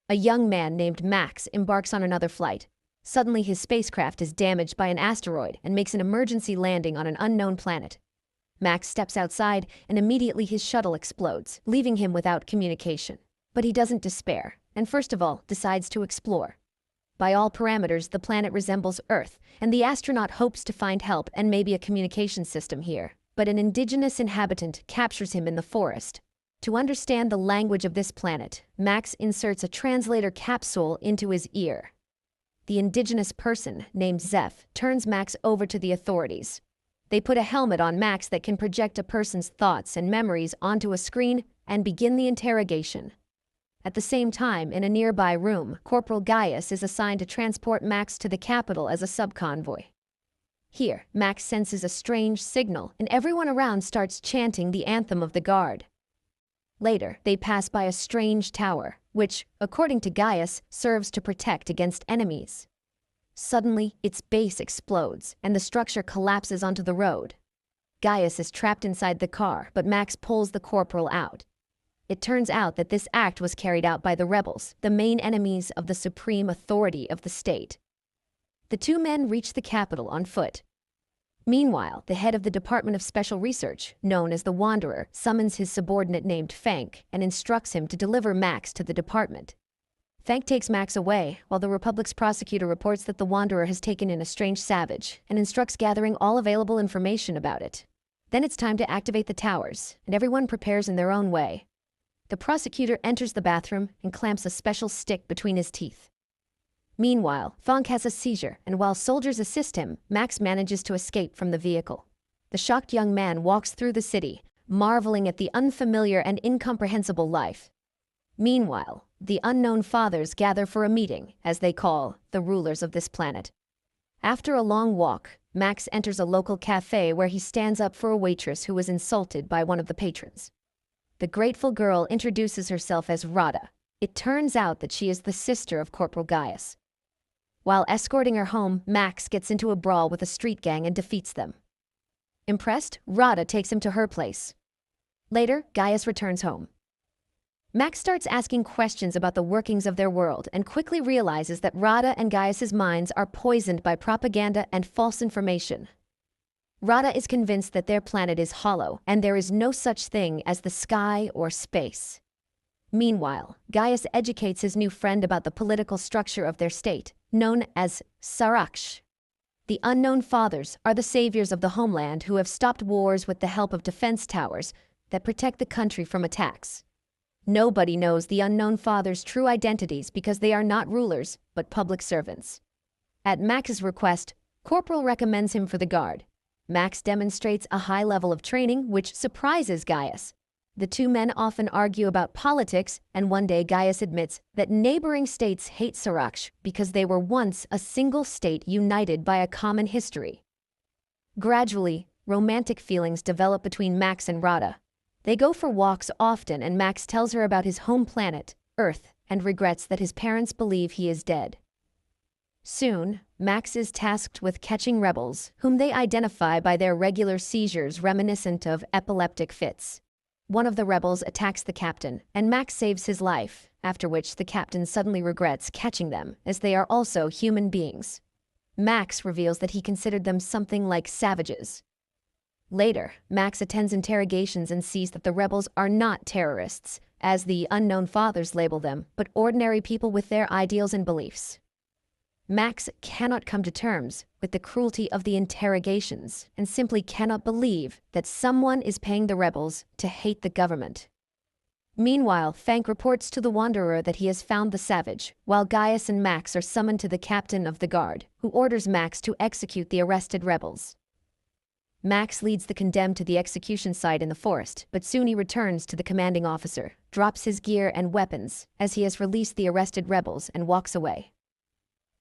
A young man named Max embarks on another flight. Suddenly, his spacecraft is damaged by an asteroid and makes an emergency landing on an unknown planet. Max steps outside, and immediately his shuttle explodes, leaving him without communication. But he doesn't despair, and first of all, decides to explore. By all parameters, the planet resembles Earth, and the astronaut hopes to find help and maybe a communication system here. But an indigenous inhabitant captures him in the forest. To understand the language of this planet, Max inserts a translator capsule into his ear. The indigenous person, named Zeph, turns Max over to the authorities. They put a helmet on Max that can project a person's thoughts and memories onto a screen and begin the interrogation. At the same time, in a nearby room, Corporal Gaius is assigned to transport Max to the capital as a subconvoy. Here, Max senses a strange signal, and everyone around starts chanting the anthem of the guard. Later, they pass by a strange tower, which, according to Gaius, serves to protect against enemies. Suddenly, its base explodes, and the structure collapses onto the road. Gaius is trapped inside the car, but Max pulls the corporal out. It turns out that this act was carried out by the rebels, the main enemies of the supreme authority of the state. The two men reach the capital on foot. Meanwhile, the head of the Department of Special Research, known as the Wanderer, summons his subordinate named Fank and instructs him to deliver Max to the department. Fank takes Max away, while the Republic's prosecutor reports that the Wanderer has taken in a strange savage and instructs gathering all available information about it. Then it's time to activate the towers, and everyone prepares in their own way. The prosecutor enters the bathroom and clamps a special stick between his teeth. Meanwhile, Fank has a seizure, and while soldiers assist him, Max manages to escape from the vehicle. The shocked young man walks through the city, marveling at the unfamiliar and incomprehensible life. Meanwhile, the unknown fathers gather for a meeting, as they call the rulers of this planet. After a long walk, Max enters a local cafe where he stands up for a waitress who was insulted by one of the patrons. The grateful girl introduces herself as Rada. It turns out that she is the sister of Corporal Gaius. While escorting her home, Max gets into a brawl with a street gang and defeats them. Impressed, Rada takes him to her place. Later, Gaius returns home. Max starts asking questions about the workings of their world and quickly realizes that Rada and Gaius's minds are poisoned by propaganda and false information. Rada is convinced that their planet is hollow and there is no such thing as the sky or space. Meanwhile, Gaius educates his new friend about the political structure of their state, known as Saraksh. The unknown fathers are the saviors of the homeland who have stopped wars with the help of defense towers that protect the country from attacks. Nobody knows the unknown fathers' true identities because they are not rulers, but public servants. At Max's request, Corporal recommends him for the guard. Max demonstrates a high level of training, which surprises Gaius. The two men often argue about politics, and one day Gaius admits that neighboring states hate Saraksh because they were once a single state united by a common history. Gradually, romantic feelings develop between Max and Rada. They go for walks often, and Max tells her about his home planet, Earth, and regrets that his parents believe he is dead. Soon, Max is tasked with catching rebels, whom they identify by their regular seizures reminiscent of epileptic fits. One of the rebels attacks the captain, and Max saves his life, after which the captain suddenly regrets catching them, as they are also human beings. Max reveals that he considered them something like savages. Later, Max attends interrogations and sees that the rebels are not terrorists, as the unknown fathers label them, but ordinary people with their ideals and beliefs. Max cannot come to terms with the cruelty of the interrogations and simply cannot believe that someone is paying the rebels to hate the government. Meanwhile, Fank reports to the Wanderer that he has found the savage, while Gaius and Max are summoned to the captain of the guard, who orders Max to execute the arrested rebels. Max leads the condemned to the execution site in the forest, but soon he returns to the commanding officer, drops his gear and weapons, as he has released the arrested rebels, and walks away.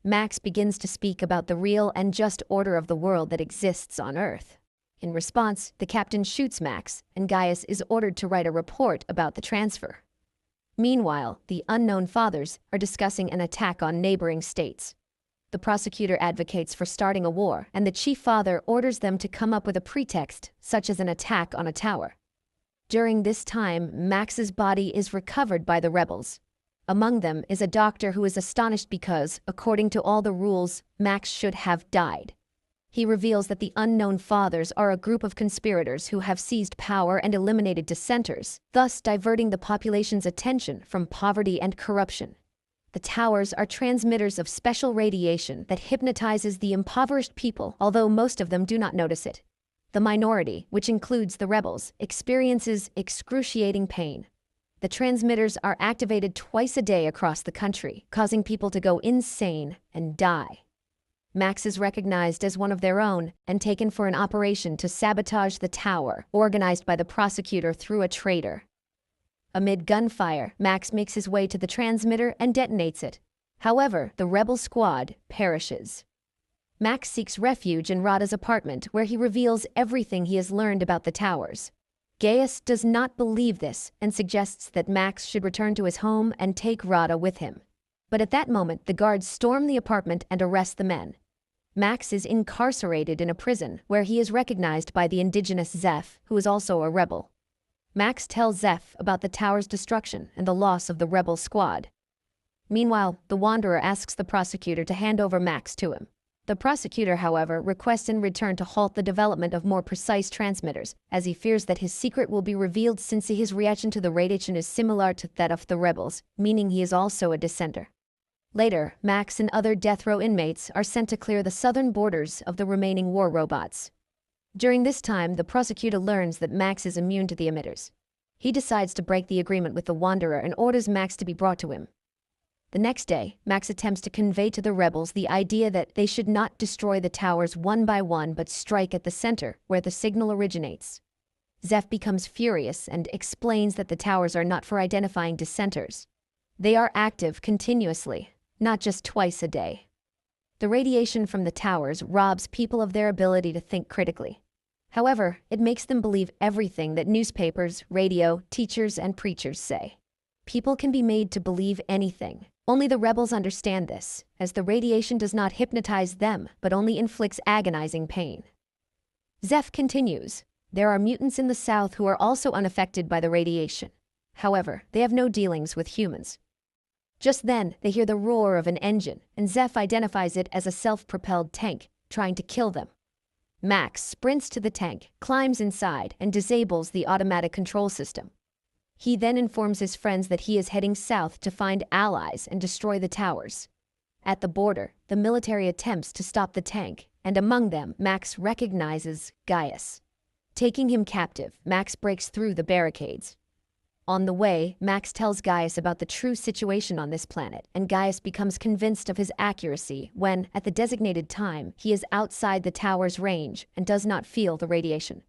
Max begins to speak about the real and just order of the world that exists on Earth. In response, the captain shoots Max, and Gaius is ordered to write a report about the transfer. Meanwhile, the unknown fathers are discussing an attack on neighboring states. The prosecutor advocates for starting a war, and the chief father orders them to come up with a pretext, such as an attack on a tower. During this time, Max's body is recovered by the rebels. Among them is a doctor who is astonished because, according to all the rules, Max should have died. He reveals that the unknown fathers are a group of conspirators who have seized power and eliminated dissenters, thus diverting the population's attention from poverty and corruption. The towers are transmitters of special radiation that hypnotizes the impoverished people, although most of them do not notice it. The minority, which includes the rebels, experiences excruciating pain. The transmitters are activated twice a day across the country, causing people to go insane and die. Max is recognized as one of their own and taken for an operation to sabotage the tower, organized by the prosecutor through a traitor. Amid gunfire, Max makes his way to the transmitter and detonates it. However, the rebel squad perishes. Max seeks refuge in Rada's apartment, where he reveals everything he has learned about the towers. Gaius does not believe this and suggests that Max should return to his home and take Rada with him. But at that moment, the guards storm the apartment and arrest the men. Max is incarcerated in a prison, where he is recognized by the indigenous Zeph, who is also a rebel. Max tells Zeph about the tower's destruction and the loss of the rebel squad. Meanwhile, the Wanderer asks the prosecutor to hand over Max to him. The prosecutor, however, requests in return to halt the development of more precise transmitters, as he fears that his secret will be revealed since his reaction to the radiation is similar to that of the rebels, meaning he is also a dissenter. Later, Max and other death row inmates are sent to clear the southern borders of the remaining war robots. During this time, the prosecutor learns that Max is immune to the emitters. He decides to break the agreement with the Wanderer and orders Max to be brought to him. The next day, Max attempts to convey to the rebels the idea that they should not destroy the towers one by one but strike at the center, where the signal originates. Zeph becomes furious and explains that the towers are not for identifying dissenters. They are active continuously, not just twice a day. The radiation from the towers robs people of their ability to think critically. However, it makes them believe everything that newspapers, radio, teachers, and preachers say. People can be made to believe anything. Only the rebels understand this, as the radiation does not hypnotize them, but only inflicts agonizing pain. Zeph continues, there are mutants in the south who are also unaffected by the radiation. However, they have no dealings with humans. Just then, they hear the roar of an engine, and Zeph identifies it as a self-propelled tank, trying to kill them. Max sprints to the tank, climbs inside, and disables the automatic control system. He then informs his friends that he is heading south to find allies and destroy the towers. At the border, the military attempts to stop the tank, and among them, Max recognizes Gaius. Taking him captive, Max breaks through the barricades. On the way, Max tells Gaius about the true situation on this planet, and Gaius becomes convinced of his accuracy when, at the designated time, he is outside the tower's range and does not feel the radiation.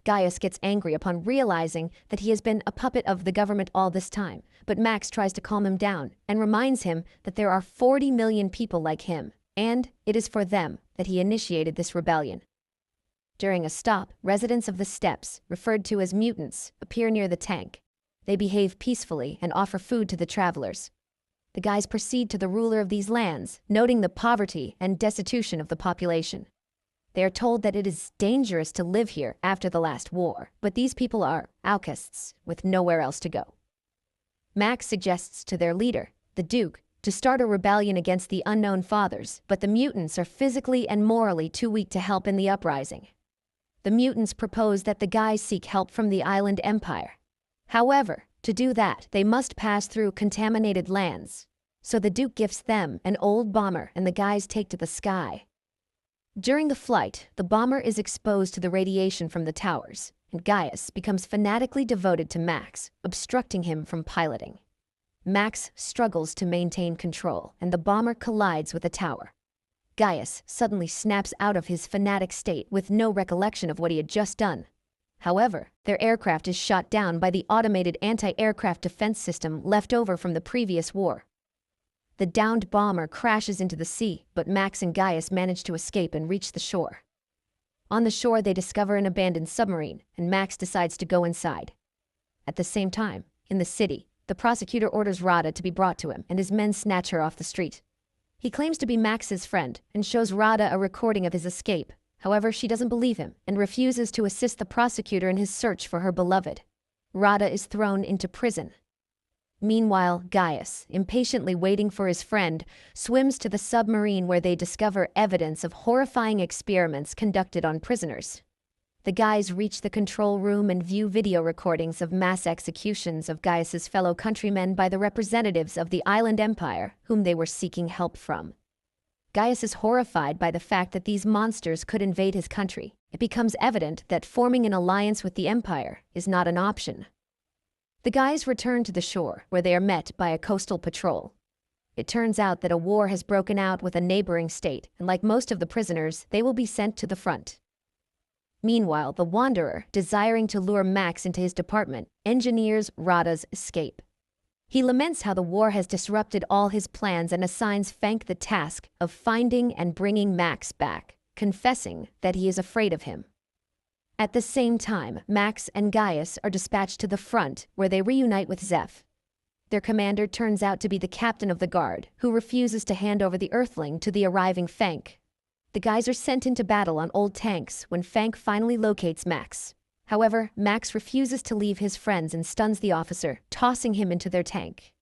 Gaius gets angry upon realizing that he has been a puppet of the government all this time, but Max tries to calm him down and reminds him that there are 40 million people like him, and it is for them that he initiated this rebellion. During a stop, residents of the steppes, referred to as mutants, appear near the tank. They behave peacefully and offer food to the travelers. The guys proceed to the ruler of these lands, noting the poverty and destitution of the population. They are told that it is dangerous to live here after the last war, but these people are outcasts with nowhere else to go. Max suggests to their leader, the Duke, to start a rebellion against the unknown fathers, but the mutants are physically and morally too weak to help in the uprising. The mutants propose that the guys seek help from the island empire. However, to do that, they must pass through contaminated lands. So the Duke gifts them an old bomber and the guys take to the sky. During the flight, the bomber is exposed to the radiation from the towers, and Gaius becomes fanatically devoted to Max, obstructing him from piloting. Max struggles to maintain control, and the bomber collides with a tower. Gaius suddenly snaps out of his fanatic state with no recollection of what he had just done. However, their aircraft is shot down by the automated anti-aircraft defense system left over from the previous war. The downed bomber crashes into the sea, but Max and Gaius manage to escape and reach the shore. On the shore, they discover an abandoned submarine, and Max decides to go inside. At the same time, in the city, the prosecutor orders Rada to be brought to him, and his men snatch her off the street. He claims to be Max's friend and shows Rada a recording of his escape. However, she doesn't believe him and refuses to assist the prosecutor in his search for her beloved. Rada is thrown into prison. Meanwhile, Gaius, impatiently waiting for his friend, swims to the submarine where they discover evidence of horrifying experiments conducted on prisoners. The guys reach the control room and view video recordings of mass executions of Gaius's fellow countrymen by the representatives of the island empire whom they were seeking help from. Gaius is horrified by the fact that these monsters could invade his country. It becomes evident that forming an alliance with the empire is not an option. The guys return to the shore, where they are met by a coastal patrol. It turns out that a war has broken out with a neighboring state, and like most of the prisoners, they will be sent to the front. Meanwhile, the Wanderer, desiring to lure Max into his department, engineers Rada's escape. He laments how the war has disrupted all his plans and assigns Fank the task of finding and bringing Max back, confessing that he is afraid of him. At the same time, Max and Gaius are dispatched to the front, where they reunite with Zeph. Their commander turns out to be the captain of the guard, who refuses to hand over the earthling to the arriving Fank. The guys are sent into battle on old tanks when Fank finally locates Max. However, Max refuses to leave his friends and stuns the officer, tossing him into their tank.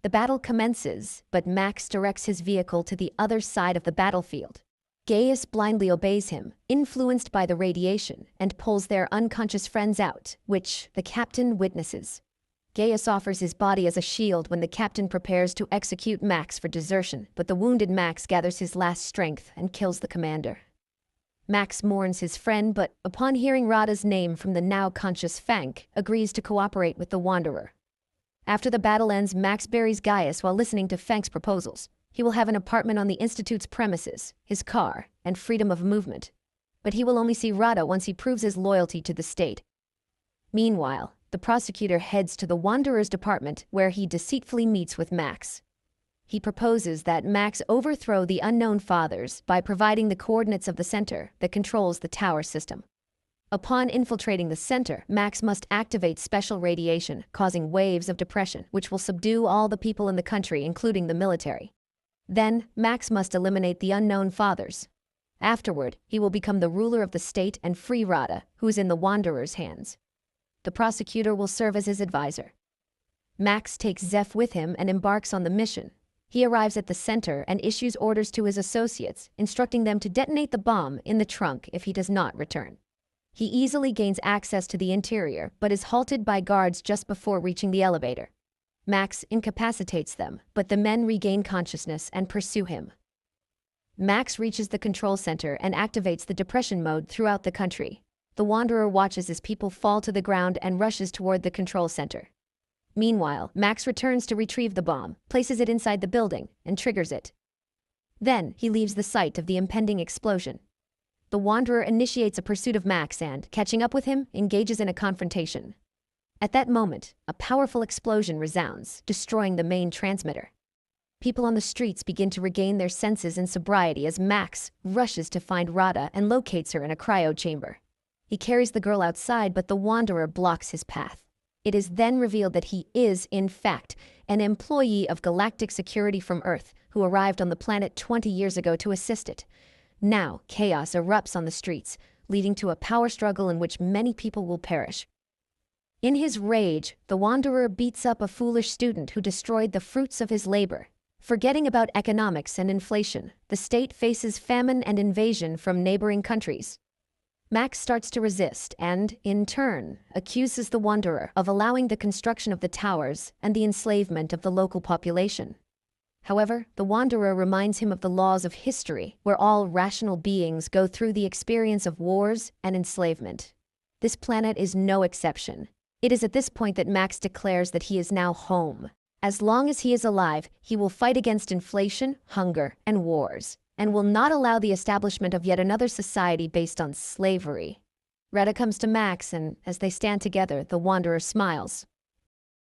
The battle commences, but Max directs his vehicle to the other side of the battlefield. Gaius blindly obeys him, influenced by the radiation, and pulls their unconscious friends out, which the captain witnesses. Gaius offers his body as a shield when the captain prepares to execute Max for desertion, but the wounded Max gathers his last strength and kills the commander. Max mourns his friend, but upon hearing Rada's name from the now conscious Fank, agrees to cooperate with the Wanderer. After the battle ends, Max buries Gaius while listening to Fank's proposals. He will have an apartment on the Institute's premises, his car, and freedom of movement. But he will only see Rada once he proves his loyalty to the state. Meanwhile, the prosecutor heads to the Wanderer's department, where he deceitfully meets with Max. He proposes that Max overthrow the Unknown Fathers by providing the coordinates of the center that controls the tower system. Upon infiltrating the center, Max must activate special radiation, causing waves of depression, which will subdue all the people in the country, including the military. Then, Max must eliminate the Unknown Fathers. Afterward, he will become the ruler of the state and free Rada, who is in the Wanderer's hands. The prosecutor will serve as his advisor. Max takes Zeph with him and embarks on the mission. He arrives at the center and issues orders to his associates, instructing them to detonate the bomb in the trunk if he does not return. He easily gains access to the interior, but is halted by guards just before reaching the elevator. Max incapacitates them, but the men regain consciousness and pursue him. Max reaches the control center and activates the depression mode throughout the country. The Wanderer watches as people fall to the ground and rushes toward the control center. Meanwhile, Max returns to retrieve the bomb, places it inside the building, and triggers it. Then, he leaves the site of the impending explosion. The Wanderer initiates a pursuit of Max and, catching up with him, engages in a confrontation. At that moment, a powerful explosion resounds, destroying the main transmitter. People on the streets begin to regain their senses and sobriety as Max rushes to find Rada and locates her in a cryo chamber. He carries the girl outside, but the Wanderer blocks his path. It is then revealed that he is, in fact, an employee of Galactic Security from Earth who arrived on the planet 20 years ago to assist it. Now, chaos erupts on the streets, leading to a power struggle in which many people will perish. In his rage, the Wanderer beats up a foolish student who destroyed the fruits of his labor. Forgetting about economics and inflation, the state faces famine and invasion from neighboring countries. Max starts to resist and, in turn, accuses the Wanderer of allowing the construction of the towers and the enslavement of the local population. However, the Wanderer reminds him of the laws of history, where all rational beings go through the experience of wars and enslavement. This planet is no exception. It is at this point that Max declares that he is now home. As long as he is alive, he will fight against inflation, hunger, and wars, and will not allow the establishment of yet another society based on slavery. Rada comes to Max, and as they stand together, the Wanderer smiles.